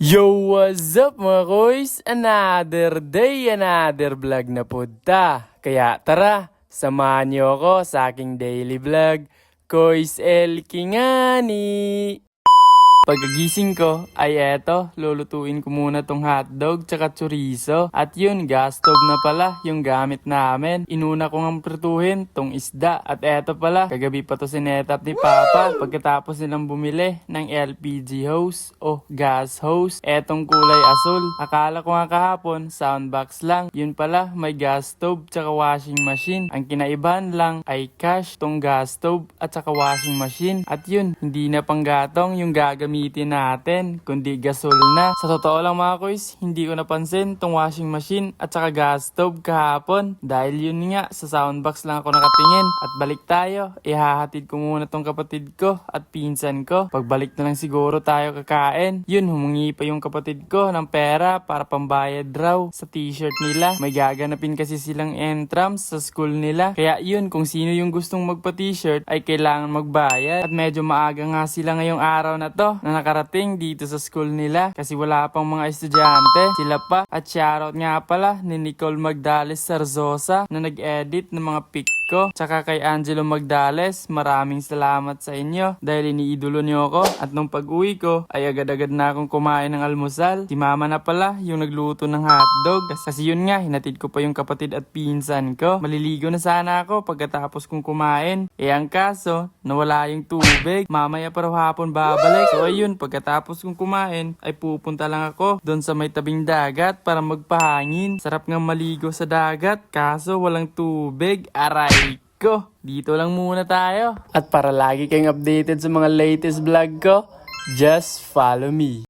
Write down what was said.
Yo, what's up mga koys? Another day, another vlog na punta. Kaya tara, samahan niyo ako sa aking daily vlog. Koys El Kingani! Pagkagising ko ay eto, lulutuin ko muna tong hotdog tsaka chorizo. At yun, gas stove na pala yung gamit namin. Inuna ko ngang prituhin tong isda. At eto pala, kagabi pa to sinetap ni Papa. Pagkatapos nilang bumili ng LPG hose o gas hose. Etong kulay asul. Akala ko nga kahapon, soundbox lang. Yun pala, may gas stove tsaka washing machine. Ang kinaibahan lang ay cash tong gas stove at tsaka washing machine. At yun, hindi na panggatong yung gagamitin natin, kundi gasol na. Sa totoo lang mga koys, hindi ko napansin tong washing machine at saka gas stove kahapon. Dahil yun nga, sa soundbox lang ako nakatingin. At balik tayo, ihahatid ko muna tong kapatid ko at pinsan ko. Pagbalik na lang siguro tayo kakain. Yun, humingi pa yung kapatid ko ng pera para pambayad raw sa t-shirt nila. May gaganapin kasi silang entrams sa school nila. Kaya yun, kung sino yung gustong magpa-t-shirt ay kailangan magbayad. At medyo maaga nga sila ngayong araw na to na nakarating dito sa school nila kasi wala pang mga estudyante. Sila pa. At shoutout nga pala ni Nicole Magdales Sarzosa na nag-edit ng mga pic ko. Tsaka kay Angelo Magdales, maraming salamat sa inyo dahil iniidolo niyo ako. At nung pag-uwi ko ay agad-agad na akong kumain ng almusal. Si mama na pala yung nagluto ng hotdog. Kasi yun nga, hinatid ko pa yung kapatid at pinsan ko. Maliligo na sana ako pagkatapos kong kumain. Ang kaso, nawala yung tubig. Mamaya pa raw hapon babalik. So ayun, pagkatapos kong kumain ay pupunta lang ako doon sa may tabing dagat para magpahangin. Sarap nga maligo sa dagat kaso walang tubig. Aray ko, dito lang muna tayo. At para lagi kayong updated sa mga latest vlog ko, just follow me.